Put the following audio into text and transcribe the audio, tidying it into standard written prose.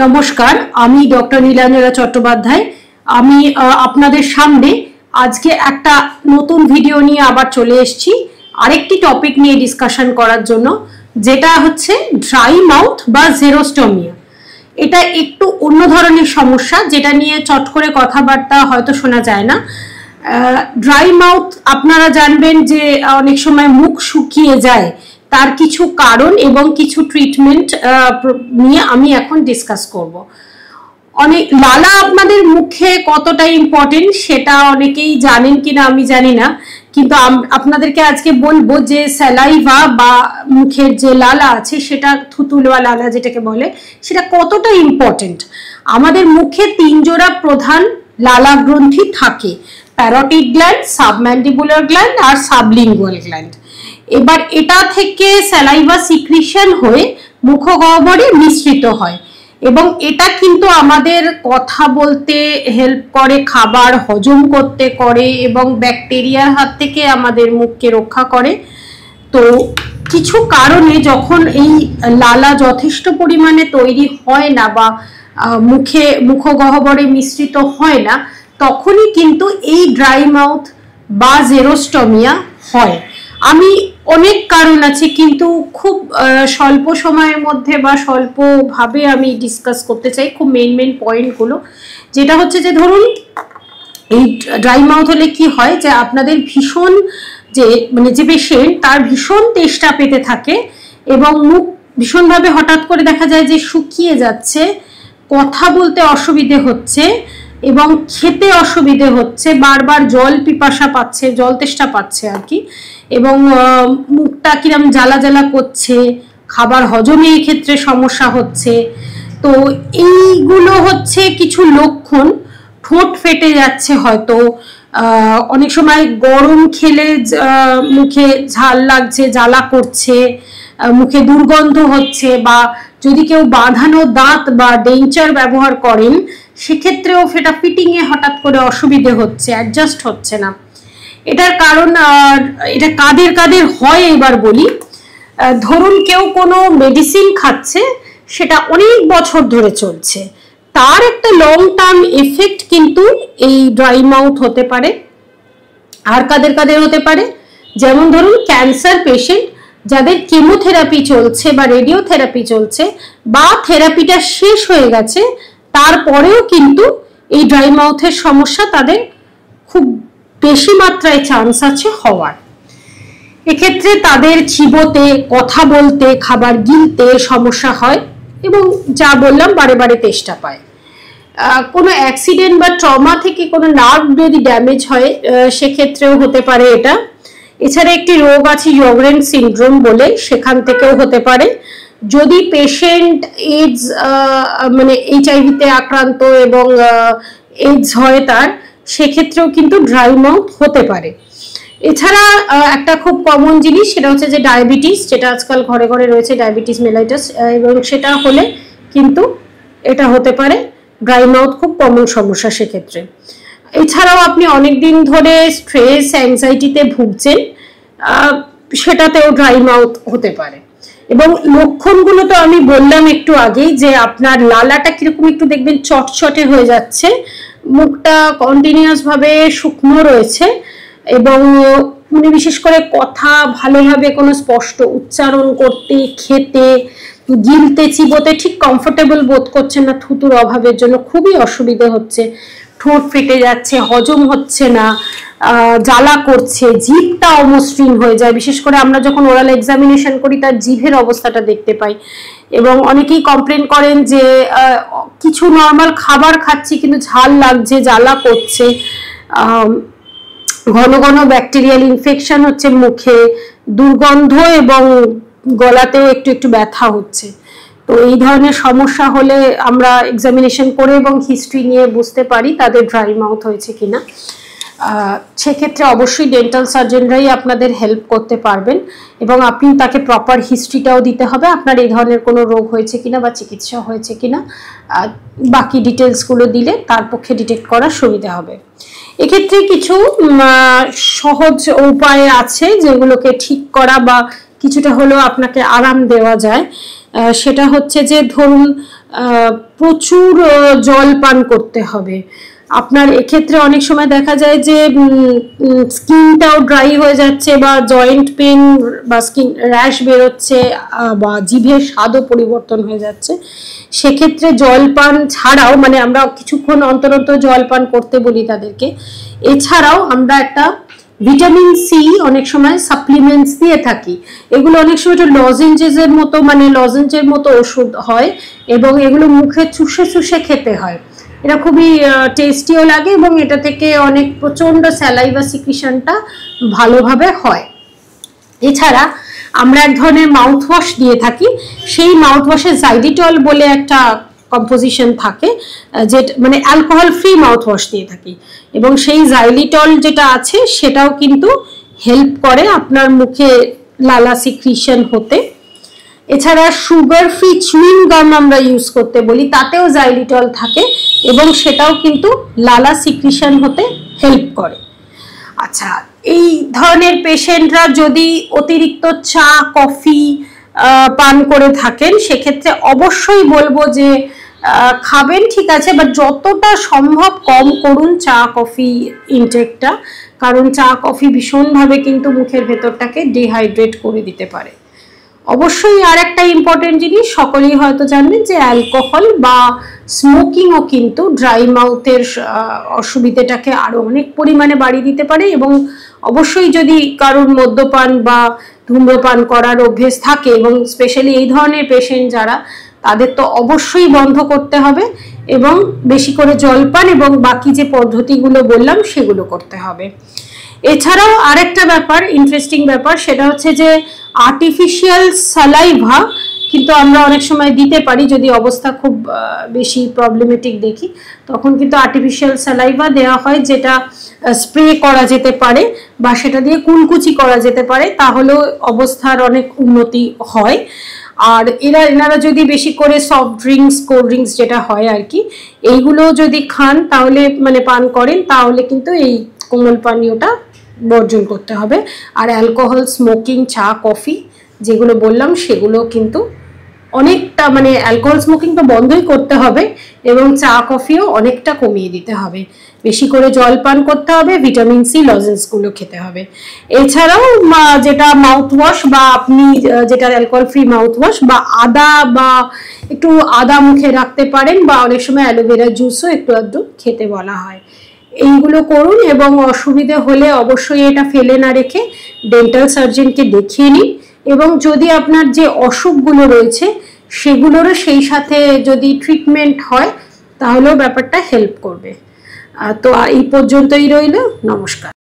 নমস্কার, আমি ডক্টর নীলাঞ্জনা চট্টোপাধ্যায়। আমি আপনাদের সামনে আজকে একটা নতুন ভিডিও নিয়ে আবার চলে এসেছি আরেকটি টপিক নিয়ে ডিসকাশন করার জন্য, যেটা হচ্ছে ড্রাই মাউথ বা জেরোস্টোমিয়া। এটা একটু অন্য ধরনের সমস্যা, যেটা নিয়ে চট করে কথাবার্তা হয়তো শোনা যায় না। ড্রাই মাউথ আপনারা জানবেন যে অনেক সময় মুখ শুকিয়ে যায়, তার কিছু কারণ এবং কিছু ট্রিটমেন্ট নিয়ে আমি এখন ডিসকাস করব। অনেক লালা আপনাদের মুখে কতটা ইম্পর্টেন্ট সেটা অনেকেই জানেন কিনা আমি জানি না, কিন্তু আপনাদেরকে আজকে বলবো যে স্যালাইভা বা মুখের যে লালা আছে, সেটা থুতুলুয়া লালা যেটাকে বলে, সেটা কতটা ইম্পর্টেন্ট। আমাদের মুখে 3 জোড়া প্রধান লালা গ্রন্থি থাকে: প্যারোটিড গ্ল্যান্ড, সাবম্যান্ডিবুলার গ্ল্যান্ড আর সাবলিঙ্গুয়াল গ্ল্যান্ড। এবার এটা থেকে স্যালাইভা সিক্রিশন হয়ে মুখগহ্বরে মিশ্রিত হয় এবং এটা কিন্তু আমাদের কথা বলতে হেল্প করে, খাবার হজম করতে করে এবং ব্যাকটেরিয়ার হাত থেকে আমাদের মুখকে রক্ষা করে। তো কিছু কারণে যখন এই লালা যথেষ্ট পরিমাণে তৈরি হয় না বা মুখগহ্বরে মিশ্রিত হয় না, তখনই কিন্তু এই ড্রাই মাউথ বা জেরোস্টোমিয়া হয়। আমি অনেক কারণ আছে, কিন্তু খুব স্বল্প সময়ের মধ্যে বা স্বল্পভাবে আমি ডিসকাস করতে চাই খুব মেইন পয়েন্টগুলো। যেটা হচ্ছে যে ধরুন, এই ড্রাই মাউথ হলে কি হয় যে আপনাদের ভীষণ যে পেশেন্ট তার ভীষণ তেষ্টা পেতে থাকে এবং মুখ ভীষণভাবে হঠাৎ করে দেখা যায় যে শুকিয়ে যাচ্ছে, কথা বলতে অসুবিধে হচ্ছে এবং খেতে অসুবিধে হচ্ছে, বারবার জল পিপাসা পাচ্ছে, জল তেষ্টা পাচ্ছে আর কি, এবং মুখটা কিরম জ্বালা জ্বালা করছে, খাবার হজমে এই ক্ষেত্রে সমস্যা হচ্ছে। তো এইগুলো হচ্ছে কিছু লক্ষণ। ঠোঁট ফেটে যাচ্ছে হয়তো, অনেক সময় গরম খেলে মুখে ঝাল লাগছে, জ্বালা করছে, মুখে দুর্গন্ধ হচ্ছে, বা যদি কেউ বাঁধানো দাঁত বা ডেঞ্চার ব্যবহার করেন সেক্ষেত্রেও সেটা ফিটিংয়ে হঠাৎ করে অসুবিধে হচ্ছে, অ্যাডজাস্ট হচ্ছে না। এটার কারণ এটা কাদের হয় এবার বলি। ধরুন কেউ কোনো মেডিসিন খাচ্ছে, সেটা অনেক বছর ধরে চলছে, তার একটা লং টার্ম এফেক্ট কিন্তু এই ড্রাই মাউথ হতে পারে। আর কাদের হতে পারে, যেমন ধরুন ক্যান্সার পেশেন্ট যাদের কেমোথেরাপি চলছে বা রেডিওথেরাপি চলছে, বা থেরাপিটা শেষ হয়ে গেছে, তারপরেও কিন্তু এই ড্রাই মাউথের সমস্যা তাদের খুব বেশি মাত্রায় চান্স আছে হওয়ার। এক্ষেত্রে তাদের চিবোতে, কথা বলতে, খাবার গিলতে সমস্যা হয় এবং যা বললাম বারে তেষ্টা পায়। কোনো অ্যাক্সিডেন্ট বা ট্রমা থেকে কোনো নার্ভ যদি ড্যামেজ হয় সেক্ষেত্রেও হতে পারে এটা। এছাড়া একটি রোগ আছে ইয়গ্রেন্স সিনড্রোম বলে, সেখান থেকেও হতে পারে। যদি পেশেন্ট এইডস HIV-তে আক্রান্ত এবং এইডস হয় তার, সেক্ষেত্রেও কিন্তু ড্রাই মাউথ হতে পারে। এছাড়া একটা খুব কমন জিনিস, সেটা হচ্ছে যে ডায়াবেটিস, যেটা আজকাল ঘরে ঘরে রয়েছে, ডায়াবেটিস মেলাইটাস, এবং সেটা হলে কিন্তু এটা হতে পারে ড্রাই মাউথ, খুব কমন সমস্যা সেক্ষেত্রে। এছাড়াও আপনি অনেকদিন ধরে স্ট্রেস অ্যাংজাইটিতে ভুগছেন, সেটাতেও ড্রাই মাউথ হতে পারে। এবং লক্ষণগুলো তো আমি বললাম একটু আগেই, যে আপনার লালাটা কিরকম একটু দেখবেন চটচটে হয়ে যাচ্ছে, মুখটা কন্টিনিউয়াস ভাবে শুকনো রয়েছে এবং বিশেষ করে কথা ভালোভাবে কোনো স্পষ্ট উচ্চারণ করতে, খেতে, গিলতে, চিবোতে ঠিক কমফোর্টেবল বোধ করছেন না, থুতুর অভাবের জন্য খুবই অসুবিধে হচ্ছে, ঠোঁট ফেটে যাচ্ছে, হজম হচ্ছে না, জ্বালা করছে, জিভটা অমসৃণ হয়ে যায়। বিশেষ করে আমরা যখন ওরাল এক্সামিনেশন করি তার জিভের অবস্থাটা দেখতে পাই, এবং অনেকেই কমপ্লেন করেন যে কিছু নর্মাল খাবার খাচ্ছি কিন্তু ঝাল লাগছে, জ্বালা করছে, ঘন ব্যাকটেরিয়াল ইনফেকশন হচ্ছে মুখে, দুর্গন্ধ এবং গলাতেও একটু ব্যথা হচ্ছে। তো এই ধরনের সমস্যা হলে আমরা এক্সামিনেশন করে এবং হিস্ট্রি নিয়ে বুঝতে পারি তাদের ড্রাই মাউথ হয়েছে কিনা। সেক্ষেত্রে অবশ্যই ডেন্টাল সার্জনরাই আপনাদের হেল্প করতে পারবেন, এবং আপনি তাকে প্রপার হিস্ট্রিটাও দিতে হবে, আপনার এই ধরনের কোনো রোগ হয়েছে কিনা বা চিকিৎসা হয়েছে কিনা, বাকি ডিটেলসগুলো দিলে তার পক্ষে ডিটেক্ট করার সুবিধা হবে। এক্ষেত্রে কিছু সহজ উপায় আছে যেগুলোকে ঠিক করা বা কিছুটা হলেও আপনাকে আরাম দেওয়া যায়। সেটা হচ্ছে যে ধরুন প্রচুর জল পান করতে হবে। আপনার এক্ষেত্রে অনেক সময় দেখা যায় যে স্কিনটাও ড্রাই হয়ে যাচ্ছে, বা জয়েন্ট পেন বা স্কিন র্যাশ বেরোচ্ছে, বা জিভের স্বাদও পরিবর্তন হয়ে যাচ্ছে। সেক্ষেত্রে জল পান ছাড়াও, মানে আমরা কিছুক্ষণ অন্তর অন্তর জল পান করতে বলি তাদেরকে, এছাড়াও আমরা একটা ভিটামিন সি অনেক সময় সাপ্লিমেন্টস দিয়ে থাকি। এগুলো অনেক সময় লজেঞ্জের মতো, মানে লজেঞ্জের মতো ওষুধ হয়, এবং এগুলো মুখে চুষে চুষে খেতে হয়। এটা খুবই টেস্টিও লাগে, এবং এটা থেকে অনেক প্রচন্ড স্যালাইভা সিক্রিশনটা ভালোভাবে হয়। এছাড়া আমরা এক ধরনের মাউথ ওয়াশ দিয়ে থাকি। সেই মাউথ ওয়াশে জাইলিটল বলে একটা কম্পোজিশন থাকে, যেটা মানে অ্যালকোহল ফ্রি মাউথ ওয়াশ দিয়ে থাকি, এবং সেই জাইলিটল যেটা আছে সেটাও কিন্তু হেল্প করে আপনার মুখে লালা সিক্রিশন হতে। এছাড়া সুগার ফ্রি চুইং গাম আমরা ইউজ করতে বলি, তাতেও জাইলিটল থাকে, এবং সেটাও কিন্তু লালা সিক্রিশন হতে হেল্প করে। আচ্ছা, এই ধরনের পেশেন্টরা যদি অতিরিক্ত চা কফি পান করে থাকেন, সেক্ষেত্রে অবশ্যই বলবো যে খাবেন ঠিক আছে, বাট যতটা সম্ভব কম করুন চা কফি ইনটেকটা, কারণ চা কফি ভীষণভাবে কিন্তু মুখের ভেতরটাকে ডিহাইড্রেট করে দিতে পারে। অবশ্যই আর একটা ইম্পর্টেন্ট জিনিস সকলেই হয়তো জানবেন যে অ্যালকোহল বা স্মোকিংও কিন্তু ড্রাই মাউথের অসুবিধাটাকে আরো অনেক পরিমাণে বাড়িয়ে দিতে পারে, এবং অবশ্যই যদি কারোর মদ্যপান বা ধূম্রপান করার অভ্যেস থাকে, এবং স্পেশালি এই ধরনের পেশেন্ট যারা, তাদের তো অবশ্যই বন্ধ করতে হবে, এবং বেশি করে জল পান এবং বাকি যে পদ্ধতিগুলো বললাম সেগুলো করতে হবে। এছাড়াও আরেকটা ব্যাপার, ইন্টারেস্টিং ব্যাপার, সেটা হচ্ছে যে আর্টিফিশিয়াল সালাইভা কিন্তু আমরা অনেক সময় দিতে পারি, যদি অবস্থা খুব বেশি প্রবলেমেটিক দেখি, তখন কিন্তু আর্টিফিশিয়াল সালাইভা দেওয়া হয়, যেটা স্প্রে করা যেতে পারে বা সেটা দিয়ে কুলকুচি করা যেতে পারে, তাহলেও অবস্থার অনেক উন্নতি হয়। আর এনারা যদি বেশি করে সফট ড্রিঙ্কস, কোল্ড ড্রিঙ্কস যেটা হয় আর কি, এইগুলো যদি খান, তাহলে মানে পান করেন, তাহলে কিন্তু এই কোমল পানীয়টা বর্জন করতে হবে। আর অ্যালকোহল, স্মোকিং, চা কফি যেগুলো বললাম সেগুলো কিন্তু অনেকটা, মানে অ্যালকোহল স্মোকিং তো বন্ধই করতে হবে, এবং চা কফিও অনেকটা কমিয়ে দিতে হবে। বেশি করে জল পান করতে হবে, ভিটামিন সি লজেন্সগুলো খেতে হবে। এছাড়াও যেটা মাউথ ওয়াশ, বা আপনি যেটা অ্যালকোহল ফ্রি মাউথ ওয়াশ, বা আদা, বা একটু আদা মুখে রাখতে পারেন, বা অনেক সময় অ্যালোভেরা জুসও একটু আধটু খেতে বলা হয়। এইগুলো করুন, এবং অসুবিধে হলে অবশ্যই এটা ফেলে না রেখে ডেন্টাল সার্জনকে দেখিয়ে নিন, এবং যদি আপনার যে অসুখগুলো রয়েছে সেগুলোরও সেই সাথে যদি ট্রিটমেন্ট হয়, তাহলেও ব্যাপারটা হেল্প করবে। তো এই পর্যন্তই রইল, নমস্কার।